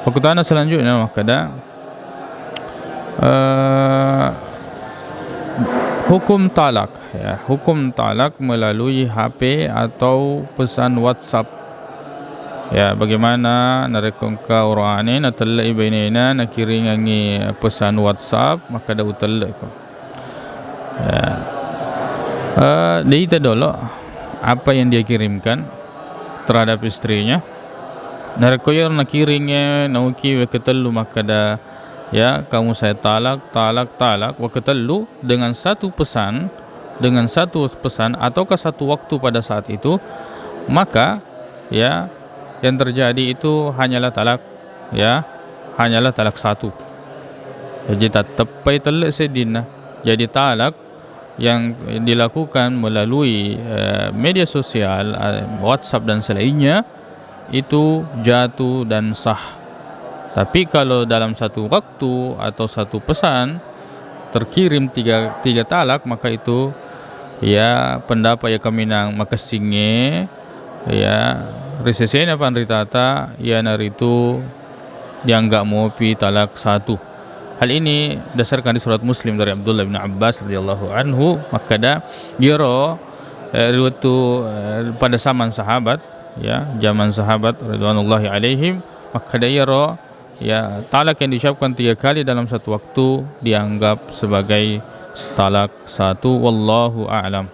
Perkataan selanjutnya makada hukum talak, ya, hukum talak melalui HP atau pesan WhatsApp. Ya, bagaimana narekongka orang ini natalla ibainena nakiringangi pesan WhatsApp maka da utalla ko. Ya. Dia dulu apa yang dia kirimkan terhadap istrinya. Narkoyer nakiringnya nauki wa ketellu maka da ya kamu saya talak wa ketellu dengan satu pesan ataukah satu waktu pada saat itu, maka ya yang terjadi itu hanyalah talak, ya hanyalah talak satu. Jadi tak tepai telak sedina. Jadi talak yang dilakukan melalui media sosial, WhatsApp dan selainnya itu jatuh dan sah. Tapi kalau dalam satu waktu atau satu pesan terkirim tiga talak, maka itu ya pendapat ya kaminang makasinge ya risesena panritata ya naritu dianggap mopi talak satu. Hal ini dasarkan di surat Muslim dari Abdullah bin Abbas radhiyallahu anhu, maka da giro waktu pada zaman sahabat, ya zaman sahabat radhiyallahu alaihim, maka da giro ya talak yang diucapkan 3 kali dalam satu waktu dianggap sebagai talak satu. Wallahu a'lam.